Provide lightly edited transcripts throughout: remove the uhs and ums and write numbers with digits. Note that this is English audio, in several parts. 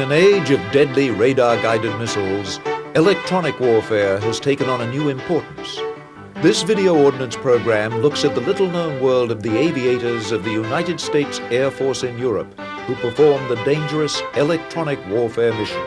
an age of deadly radar-guided missiles, electronic warfare has taken on a new importance. This video ordnance program looks at the little-known world of the aviators of the United States Air Force in Europe who perform the dangerous electronic warfare mission.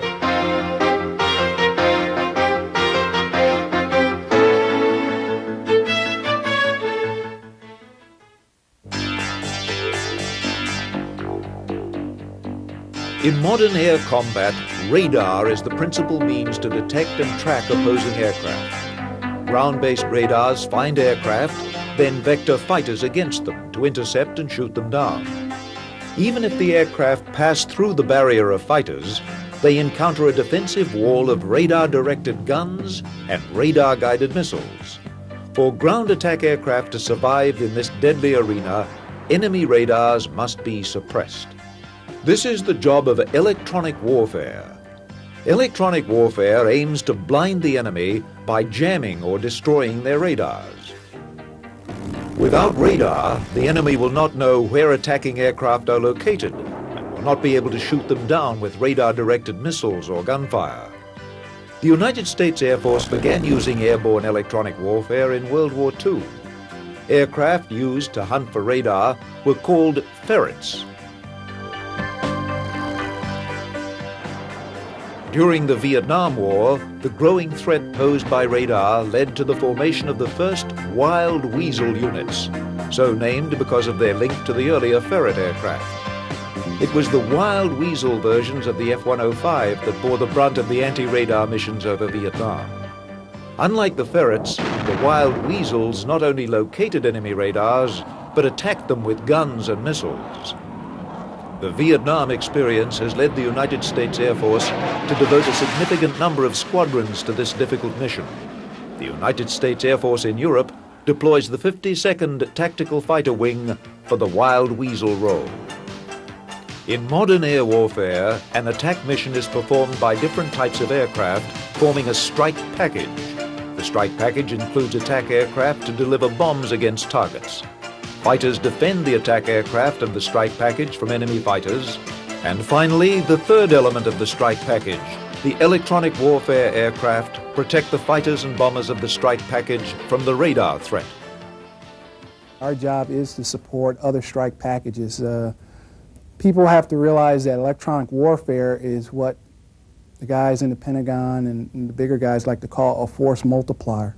In modern air combat, radar is the principal means to detect and track opposing aircraft. Ground-based radars find aircraft, then vector fighters against them to intercept and shoot them down. Even if the aircraft pass through the barrier of fighters, they encounter a defensive wall of radar-directed guns and radar-guided missiles. For ground attack aircraft to survive in this deadly arena, enemy radars must be suppressed. This is the job of electronic warfare. Electronic warfare aims to blind the enemy by jamming or destroying their radars. Without radar, the enemy will not know where attacking aircraft are located and will not be able to shoot them down with radar-directed missiles or gunfire. The United States Air Force began using airborne electronic warfare in World War II. Aircraft used to hunt for radar were called ferrets. During the Vietnam War, the growing threat posed by radar led to the formation of the first wild weasel units, so named because of their link to the earlier Ferret aircraft. It was the wild weasel versions of the F-105 that bore the brunt of the anti-radar missions over Vietnam. Unlike the Ferrets, the wild weasels not only located enemy radars, but attacked them with guns and missiles. The Vietnam experience has led the United States Air Force to devote a significant number of squadrons to this difficult mission. The United States Air Force in Europe deploys the 52nd Tactical Fighter Wing for the Wild Weasel role. In modern air warfare, an attack mission is performed by different types of aircraft, forming a strike package. The strike package includes attack aircraft to deliver bombs against targets. Fighters defend the attack aircraft of the strike package from enemy fighters. And finally, the third element of the strike package, the electronic warfare aircraft, protect the fighters and bombers of the strike package from the radar threat. Our job is to support other strike packages. People have to realize that electronic warfare is what the guys in the Pentagon and the bigger guys like to call a force multiplier.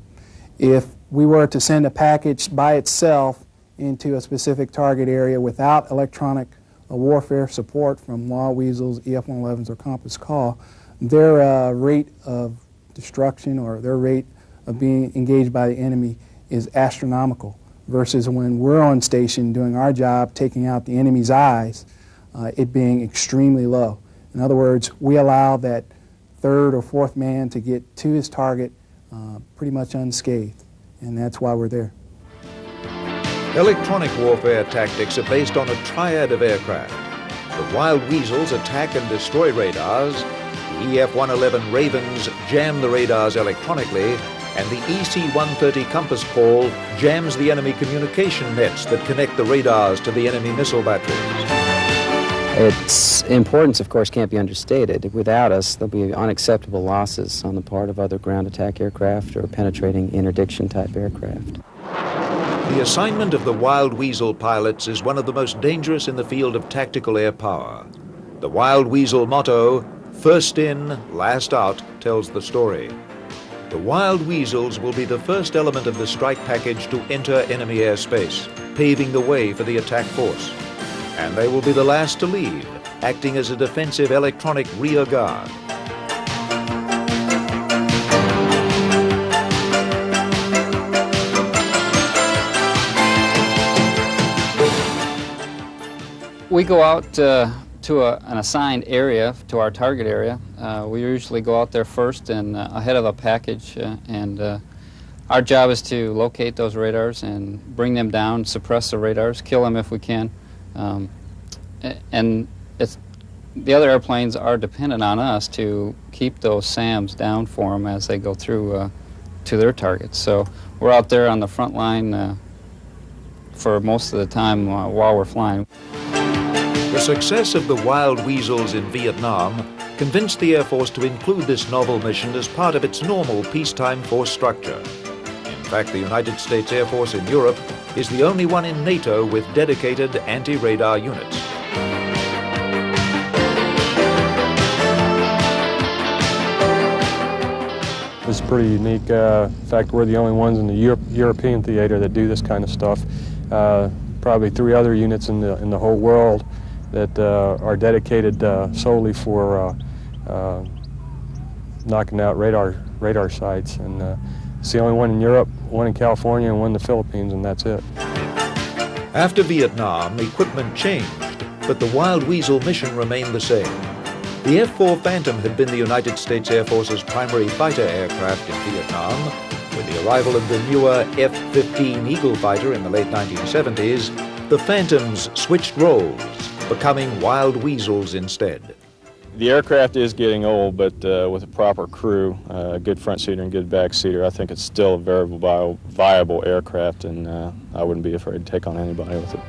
If we were to send a package by itself into a specific target area without electronic warfare support from Wild Weasels, EF-111s, or Compass Call, their rate of destruction or their rate of being engaged by the enemy is astronomical, versus when we're on station doing our job, taking out the enemy's eyes, it being extremely low. In other words, we allow that third or fourth man to get to his target pretty much unscathed, and that's why we're there. Electronic warfare tactics are based on a triad of aircraft. The Wild Weasels attack and destroy radars, the EF-111 Ravens jam the radars electronically, and the EC-130 Compass Call jams the enemy communication nets that connect the radars to the enemy missile batteries. Its importance, of course, can't be understated. Without us, there'll be unacceptable losses on the part of other ground attack aircraft or penetrating interdiction-type aircraft. The assignment of the Wild Weasel pilots is one of the most dangerous in the field of tactical air power. The Wild Weasel motto, "First in, last out," tells the story. The Wild Weasels will be the first element of the strike package to enter enemy airspace, paving the way for the attack force. And they will be the last to leave, acting as a defensive electronic rear guard. We go out to an assigned area, to our target area. We usually go out there first and ahead of a package, and our job is to locate those radars and bring them down, suppress the radars, kill them if we can. And the other airplanes are dependent on us to keep those SAMs down for them as they go through to their targets. So we're out there on the front line for most of the time while we're flying. The success of the Wild Weasels in Vietnam convinced the Air Force to include this novel mission as part of its normal peacetime force structure. In fact, the United States Air Force in Europe is the only one in NATO with dedicated anti-radar units. It's pretty unique. In fact, we're the only ones in the European theater that do this kind of stuff. Probably 3 other units in the whole world that are dedicated solely for knocking out radar sites. And it's the only one in Europe, one in California, and one in the Philippines, and that's it. After Vietnam, equipment changed, but the Wild Weasel mission remained the same. The F-4 Phantom had been the United States Air Force's primary fighter aircraft in Vietnam. With the arrival of the newer F-15 Eagle fighter in the late 1970s, the Phantoms switched roles, becoming Wild Weasels instead. The aircraft is getting old, but with a proper crew, a good front seater and good back seater, I think it's still a very viable aircraft, and I wouldn't be afraid to take on anybody with it.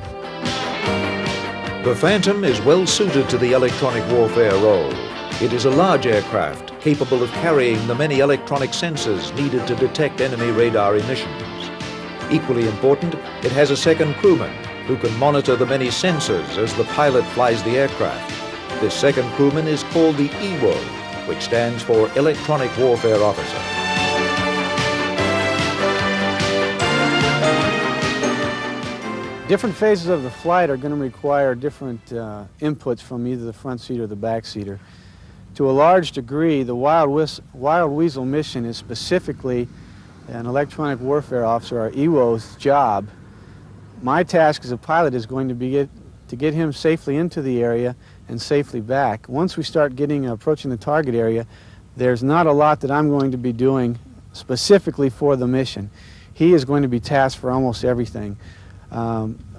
The Phantom is well suited to the electronic warfare role. It is a large aircraft capable of carrying the many electronic sensors needed to detect enemy radar emissions. Equally important, it has a second crewman who can monitor the many sensors as the pilot flies the aircraft. This second crewman is called the EWO, which stands for Electronic Warfare Officer. Different phases of the flight are going to require different inputs from either the front seat or the back seater. To a large degree, the Wild Weasel mission is specifically an electronic warfare officer, or EWO's, job. My task as a pilot is going to be to get him safely into the area and safely back. Once we start approaching the target area, there's not a lot that I'm going to be doing specifically for the mission. He is going to be tasked for almost everything.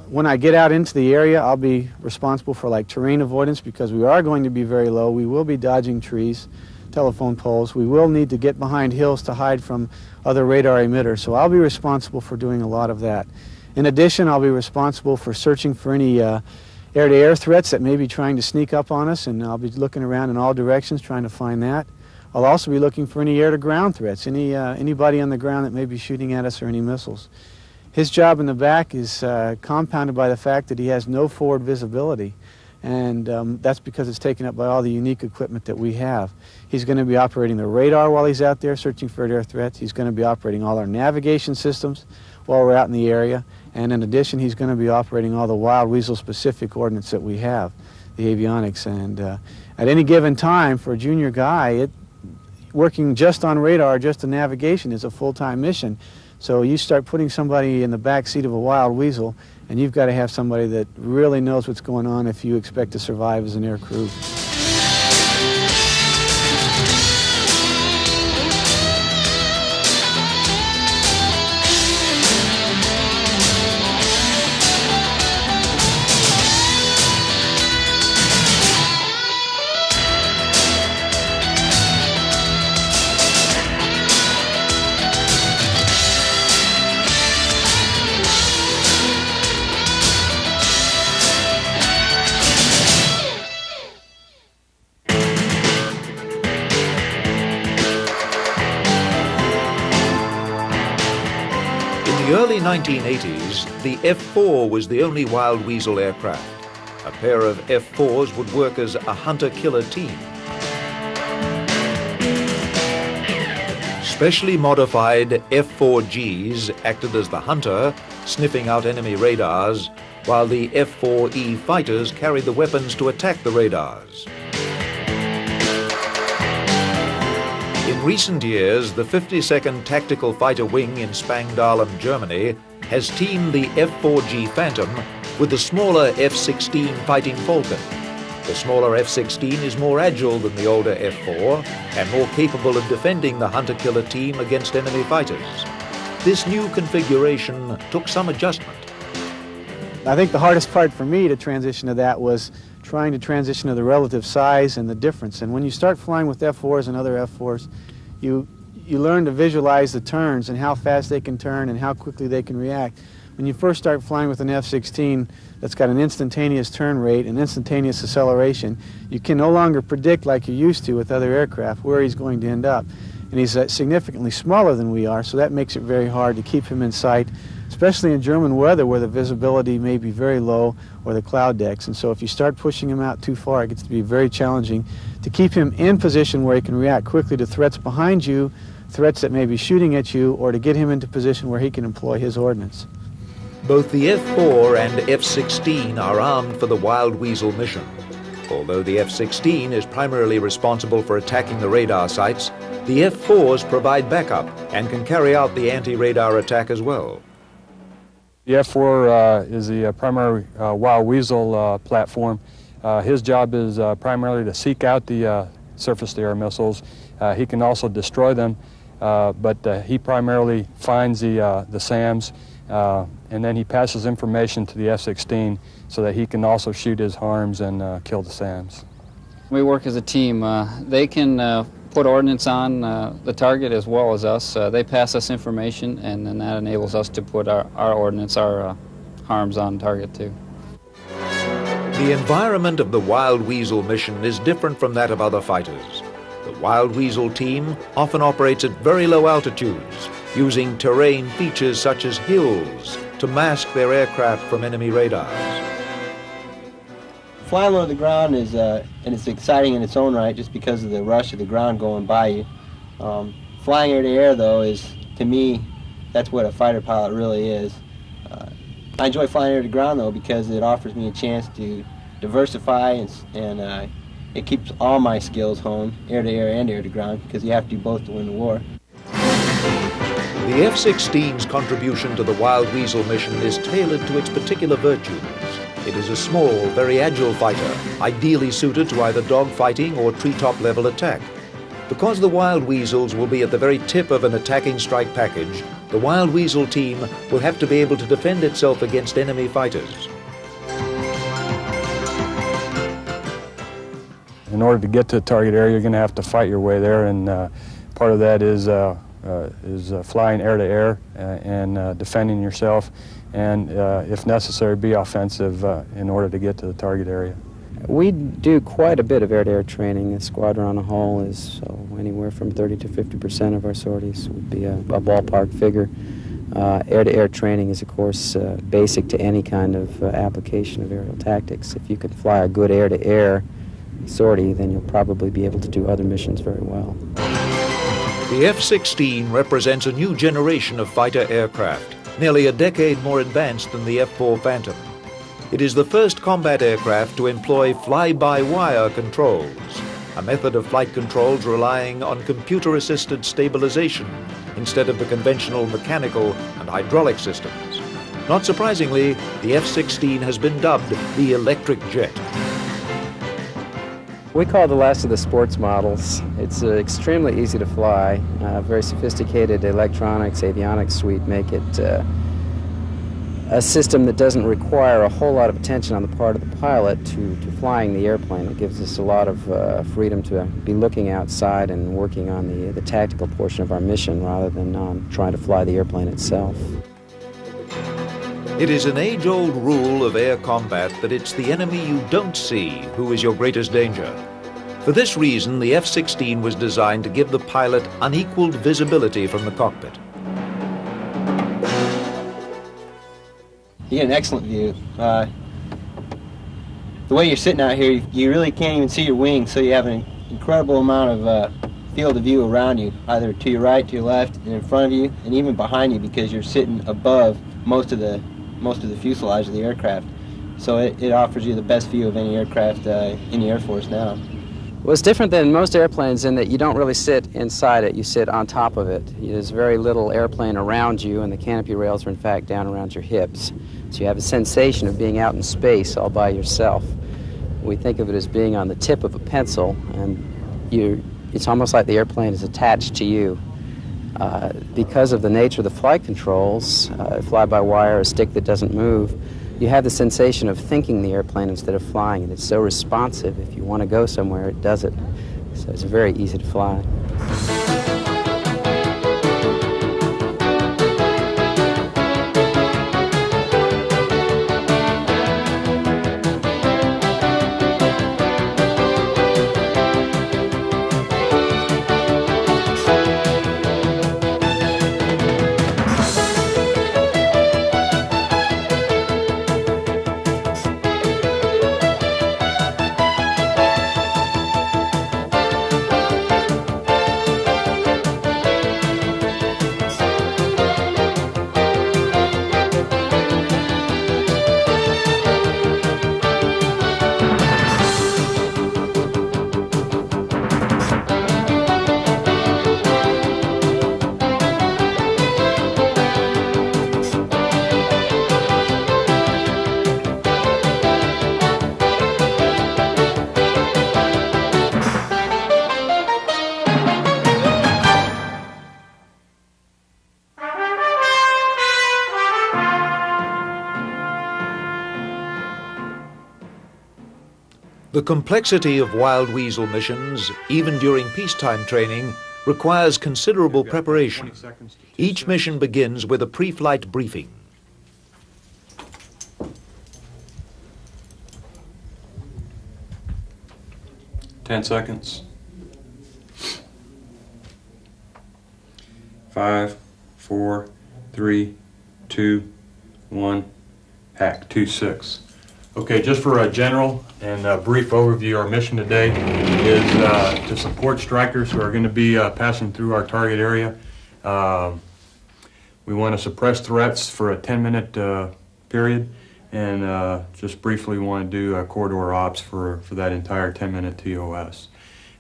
When I get out into the area, I'll be responsible for terrain avoidance, because we are going to be very low. We will be dodging trees, telephone poles. We will need to get behind hills to hide from other radar emitters. So I'll be responsible for doing a lot of that. In addition, I'll be responsible for searching for any air-to-air threats that may be trying to sneak up on us, and I'll be looking around in all directions trying to find that. I'll also be looking for any air-to-ground threats, anybody on the ground that may be shooting at us, or any missiles. His job in the back is compounded by the fact that he has no forward visibility, and that's because it's taken up by all the unique equipment that we have. He's going to be operating the radar while he's out there searching for air threats. He's going to be operating all our navigation systems while we're out in the area, and in addition, he's going to be operating all the Wild Weasel specific ordnance that we have, the avionics. And at any given time, for a junior guy, working just on radar, just on navigation, is a full-time mission. So you start putting somebody in the back seat of a Wild Weasel, and you've got to have somebody that really knows what's going on if you expect to survive as an air crew. In the early 1980s, the F-4 was the only Wild Weasel aircraft. A pair of F-4s would work as a hunter-killer team. Specially modified F-4Gs acted as the hunter, sniffing out enemy radars, while the F-4E fighters carried the weapons to attack the radars. In recent years, the 52nd Tactical Fighter Wing in Spangdahlem, Germany, has teamed the F-4G Phantom with the smaller F-16 Fighting Falcon. The smaller F-16 is more agile than the older F-4 and more capable of defending the hunter-killer team against enemy fighters. This new configuration took some adjustment. I think the hardest part for me to transition to that was trying to transition to the relative size and the difference. And when you start flying with F-4s and other F-4s, you learn to visualize the turns and how fast they can turn and how quickly they can react. when you first start flying with an F-16 that's got an instantaneous turn rate and instantaneous acceleration, you can no longer predict like you used to with other aircraft where he's going to end up. And he's significantly smaller than we are, so that makes it very hard to keep him in sight, especially in German weather where the visibility may be very low or the cloud decks. And so if you start pushing him out too far, it gets to be very challenging to keep him in position where he can react quickly to threats behind you, threats that may be shooting at you, or to get him into position where he can employ his ordnance. Both the F-4 and F-16 are armed for the Wild Weasel mission. Although the F-16 is primarily responsible for attacking the radar sites, the F-4s provide backup and can carry out the anti-radar attack as well. The F-4 is the primary Wild Weasel platform. His job is primarily to seek out the surface-to-air missiles. He can also destroy them, but he primarily finds the SAMs, and then he passes information to the F-16 so that he can also shoot his harms and kill the SAMs. We work as a team. They can put ordnance on the target as well as us. They pass us information, and then that enables us to put our ordnance, our harms on target too. The environment of the Wild Weasel mission is different from that of other fighters. The Wild Weasel team often operates at very low altitudes, using terrain features such as hills to mask their aircraft from enemy radars. Flying low to the ground is, and it's exciting in its own right just because of the rush of the ground going by you. Flying air to air, though, is, to me, that's what a fighter pilot really is. I enjoy flying air to ground, though, because it offers me a chance to diversify and it keeps all my skills honed, air to air and air to ground, because you have to do both to win the war. The F-16's contribution to the Wild Weasel mission is tailored to its particular virtues. It is a small, very agile fighter, ideally suited to either dogfighting or treetop level attack. Because the Wild Weasels will be at the very tip of an attacking strike package, the Wild Weasel team will have to be able to defend itself against enemy fighters. In order to get to the target area, you're going to have to fight your way there, and part of that is flying air to air and defending yourself, and if necessary, be offensive in order to get to the target area. We do quite a bit of air-to-air training. The squadron on a whole is anywhere from 30 to 50% of our sorties would be a ballpark figure. Air-to-air training is, of course, basic to any kind of application of aerial tactics. If you can fly a good air-to-air sortie, then you'll probably be able to do other missions very well. The F-16 represents a new generation of fighter aircraft, nearly a decade more advanced than the F-4 Phantom. It is the first combat aircraft to employ fly-by-wire controls, a method of flight controls relying on computer-assisted stabilization instead of the conventional mechanical and hydraulic systems. Not surprisingly, the F-16 has been dubbed the electric jet. We call it the last of the sports models. It's extremely easy to fly. Very sophisticated electronics, avionics suite make it a system that doesn't require a whole lot of attention on the part of the pilot to flying the airplane. It gives us a lot of freedom to be looking outside and working on the tactical portion of our mission rather than on trying to fly the airplane itself. It is an age-old rule of air combat that it's the enemy you don't see who is your greatest danger. For this reason, the F-16 was designed to give the pilot unequaled visibility from the cockpit. You get an excellent view. The way you're sitting out here, you really can't even see your wings, so you have an incredible amount of field of view around you, either to your right, to your left, and in front of you, and even behind you, because you're sitting above most of the fuselage of the aircraft. So it offers you the best view of any aircraft in the Air Force now. Well, it's different than most airplanes in that you don't really sit inside it, you sit on top of it. There's very little airplane around you, and the canopy rails are in fact down around your hips. So you have a sensation of being out in space all by yourself. We think of it as being on the tip of a pencil, and it's almost like the airplane is attached to you. Because of the nature of the flight controls, fly-by-wire, a stick that doesn't move, you have the sensation of thinking the airplane instead of flying it. It's so responsive. If you want to go somewhere, it does it. So it's very easy to fly. The complexity of wild weasel missions, even during peacetime training, requires considerable preparation. Each mission begins with a pre-flight briefing. Ten seconds. 5, 4, 3, 2, 1. Hack 2-6. Okay, just for a general and a brief overview, our mission today is to support strikers who are going to be passing through our target area. We want to suppress threats for a 10-minute period, and just briefly want to do corridor ops for that entire 10-minute TOS.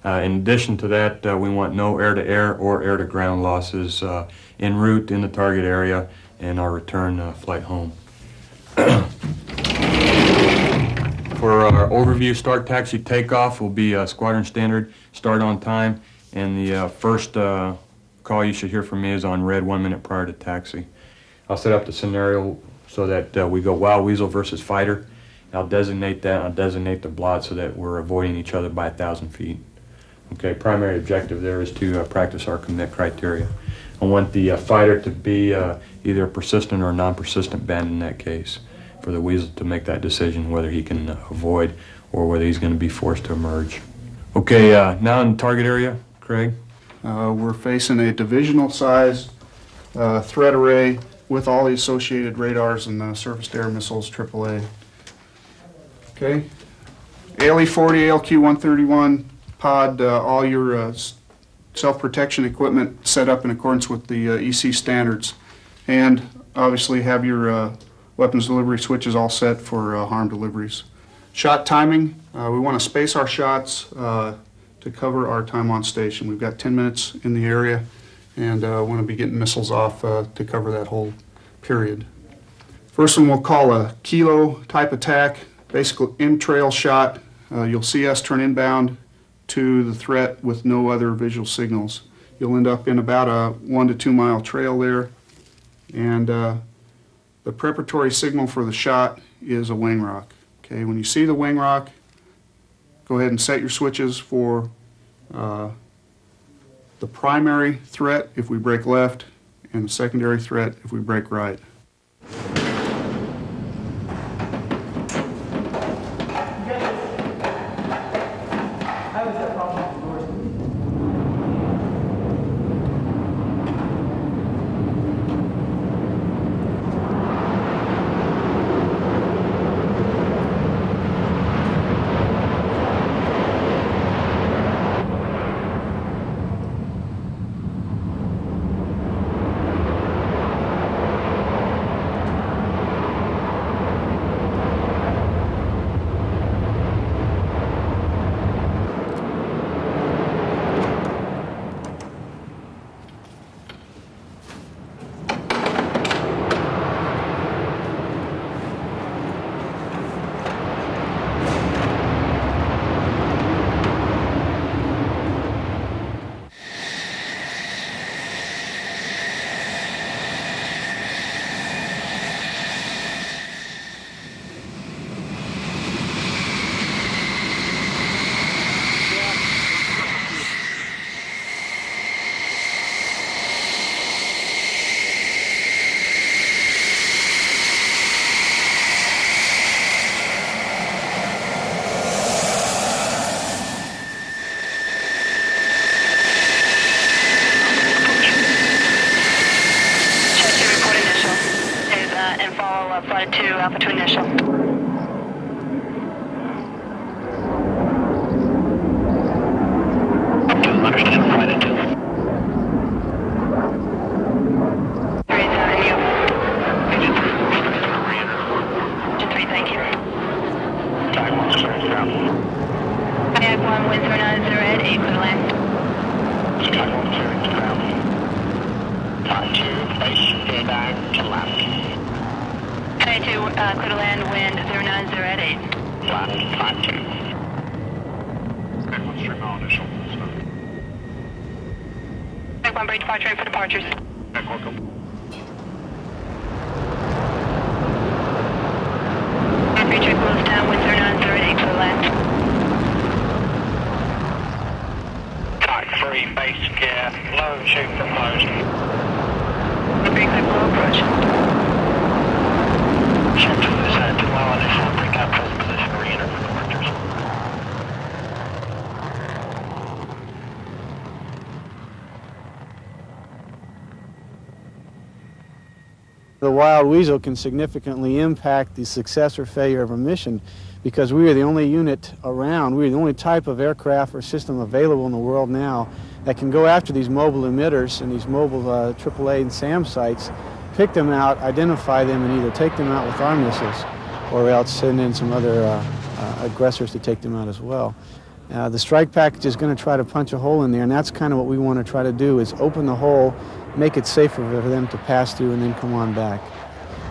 In addition to that, we want no air-to-air or air-to-ground losses en route in the target area and our return flight home. For our overview, start, taxi, takeoff will be squadron standard, start on time, and the first call you should hear from me is on red 1 minute prior to taxi. I'll set up the scenario so that we go wild weasel versus fighter. I'll designate that, I'll designate the blot so that we're avoiding each other by 1,000 feet. Okay, primary objective there is to practice our commit criteria. I want the fighter to be either a persistent or non-persistent band in that case, for the weasel to make that decision whether he can avoid or whether he's going to be forced to emerge. Okay, now in the target area, Craig? We're facing a divisional size threat array with all the associated radars and surface-to-air missiles, AAA. Okay, ALE-40, ALQ-131 pod, all your self-protection equipment set up in accordance with the EC standards, and obviously have your weapons delivery switches all set for harm deliveries. Shot timing, we want to space our shots to cover our time on station. We've got 10 minutes in the area and want to be getting missiles off to cover that whole period. First one we'll call a kilo type attack, basically in-trail shot. You'll see us turn inbound to the threat with no other visual signals. You'll end up in about a 1 to 2 mile trail there, and the preparatory signal for the shot is a wing rock. Okay, when you see the wing rock, go ahead and set your switches for the primary threat if we break left, and the secondary threat if we break right. Flight 2, Alpha to initial. Understand, Flight 2. 3 is out in you. Engine 3, thank you. Tag 1, clearance ground. Tag 1, wind 090 at 8, clear land. Tag 1, clearance ground. Flight 2, base, stay back to left. T2, clear to land, wind 090 at 8. Land, Flight 2. Tag 1, stream all initial. Tag 1, break departure, ready for departures. Tag 1, go. Tag 3, check close down, wind 090 at 8, clear land. 3, base gear, low and shoot proposed. Repeat good for approach. Check to this end, well initial, recap present position, re-enter for correctors. The wild weasel can significantly impact the success or failure of a mission because we are the only unit around, we are the only type of aircraft or system available in the world now that can go after these mobile emitters and these mobile AAA and SAM sites, pick them out, identify them, and either take them out with our missiles or else send in some other aggressors to take them out as well. The strike package is going to try to punch a hole in there, and that's kind of what we want to try to do, is open the hole, make it safer for them to pass through and then come on back.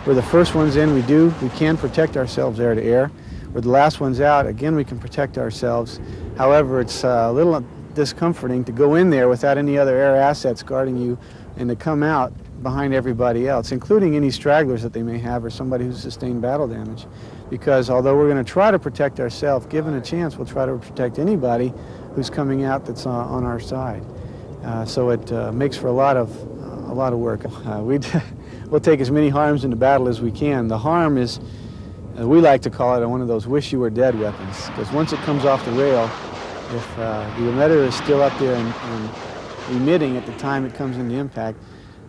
We're the first ones in, we can protect ourselves air to air. We're the last ones out, again we can protect ourselves. However, it's a little discomforting to go in there without any other air assets guarding you and to come out behind everybody else, including any stragglers that they may have or somebody who's sustained battle damage. Because although we're going to try to protect ourselves, given a chance, we'll try to protect anybody who's coming out that's on our side. So it makes for a lot of work. We'll take as many harms into battle as we can. The harm is, we like to call it, one of those wish you were dead weapons, because once it comes off the rail, if the emitter is still up there and emitting at the time it comes into impact,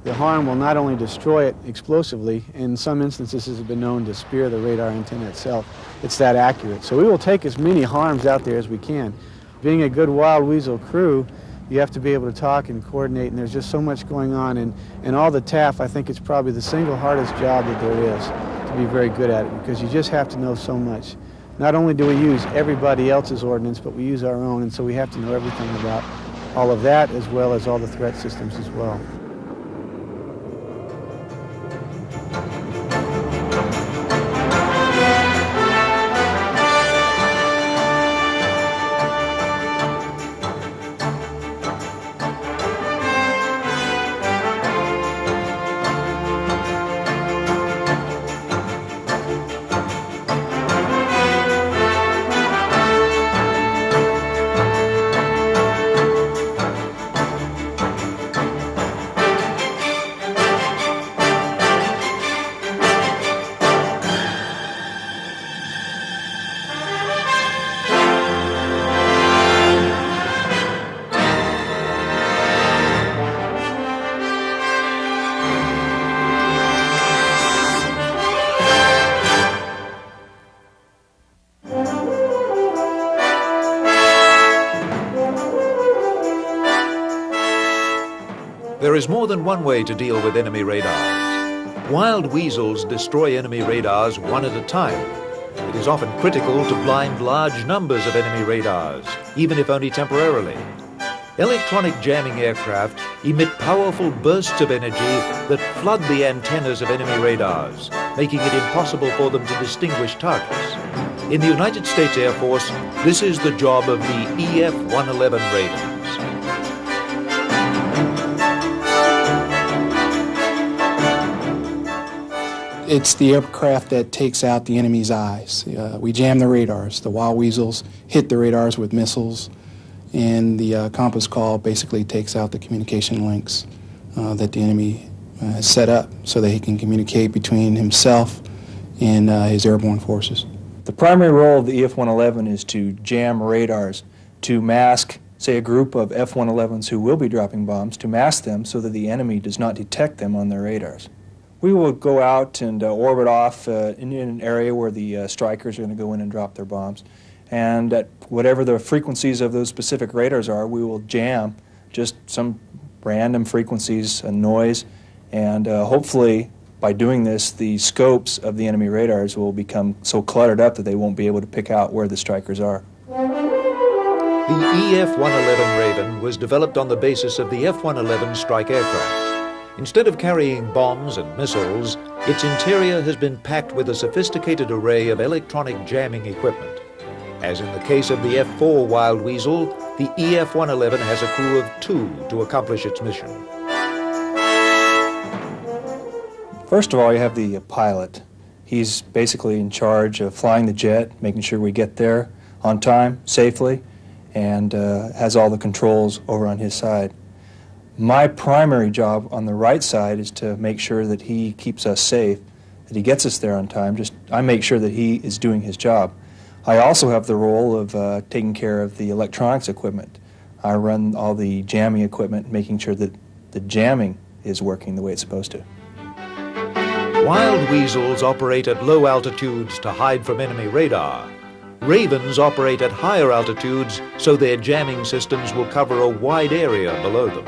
the harm will not only destroy it explosively, in some instances has been known to spear the radar antenna itself. It's that accurate. So we will take as many harms out there as we can. Being a good wild weasel crew, you have to be able to talk and coordinate, and there's just so much going on. And all the TAF, I think it's probably the single hardest job that there is to be very good at it, because you just have to know so much. Not only do we use everybody else's ordnance, but we use our own, and so we have to know everything about all of that as well as all the threat systems as well. There is more than one way to deal with enemy radars. Wild weasels destroy enemy radars one at a time. It is often critical to blind large numbers of enemy radars, even if only temporarily. Electronic jamming aircraft emit powerful bursts of energy that flood the antennas of enemy radars, making it impossible for them to distinguish targets. In the United States Air Force, this is the job of the EF-111 Ravens. It's the aircraft that takes out the enemy's eyes. We jam the radars. The wild weasels hit the radars with missiles, and the compass call basically takes out the communication links that the enemy has set up so that he can communicate between himself and his airborne forces. The primary role of the EF-111 is to jam radars, to mask, say, a group of F-111s who will be dropping bombs, to mask them so that the enemy does not detect them on their radars. We will go out and orbit off in an area where the strikers are going to go in and drop their bombs. And at whatever the frequencies of those specific radars are, we will jam just some random frequencies, a noise, and hopefully by doing this, the scopes of the enemy radars will become so cluttered up that they won't be able to pick out where the strikers are. The EF-111 Raven was developed on the basis of the F-111 strike aircraft. Instead of carrying bombs and missiles, its interior has been packed with a sophisticated array of electronic jamming equipment. As in the case of the F-4 Wild Weasel, the EF-111 has a crew of 2 to accomplish its mission. First of all, you have the pilot. He's basically in charge of flying the jet, making sure we get there on time, safely, and has all the controls over on his side. My primary job on the right side is to make sure that he keeps us safe, that he gets us there on time. I make sure that he is doing his job. I also have the role of taking care of the electronics equipment. I run all the jamming equipment, making sure that the jamming is working the way it's supposed to. Wild weasels operate at low altitudes to hide from enemy radar. Ravens operate at higher altitudes so their jamming systems will cover a wide area below them.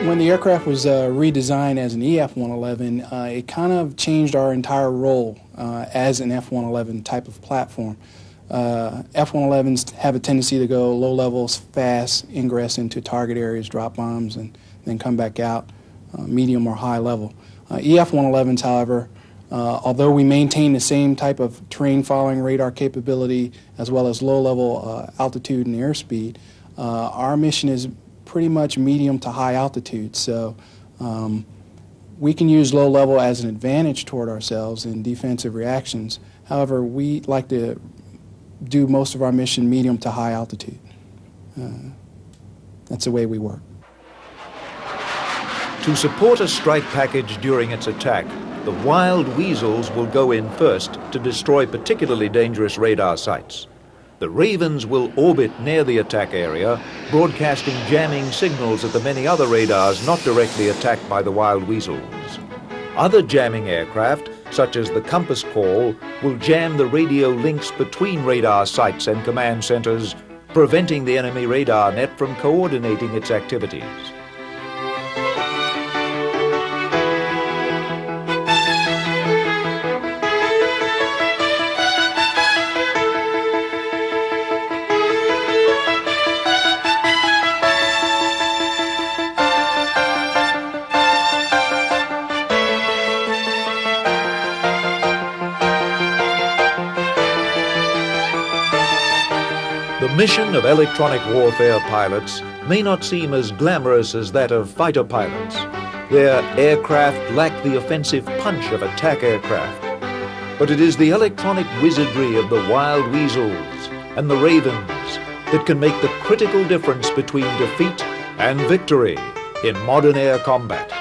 When the aircraft was redesigned as an EF-111, it kind of changed our entire role as an F-111 type of platform. F-111s have a tendency to go low levels, fast, ingress into target areas, drop bombs, and then come back out, medium or high level. EF-111s, however, although we maintain the same type of terrain following radar capability as well as low level altitude and airspeed, our mission is pretty much medium to high altitude. So we can use low level as an advantage toward ourselves in defensive reactions. However, we like to do most of our mission medium to high altitude. That's the way we work. To support a strike package during its attack, the wild weasels will go in first to destroy particularly dangerous radar sites. The Ravens will orbit near the attack area, broadcasting jamming signals at the many other radars not directly attacked by the wild weasels. Other jamming aircraft, such as the Compass Call, will jam the radio links between radar sites and command centers, preventing the enemy radar net from coordinating its activities. The mission of electronic warfare pilots may not seem as glamorous as that of fighter pilots. Their aircraft lack the offensive punch of attack aircraft. But it is the electronic wizardry of the wild weasels and the Ravens that can make the critical difference between defeat and victory in modern air combat.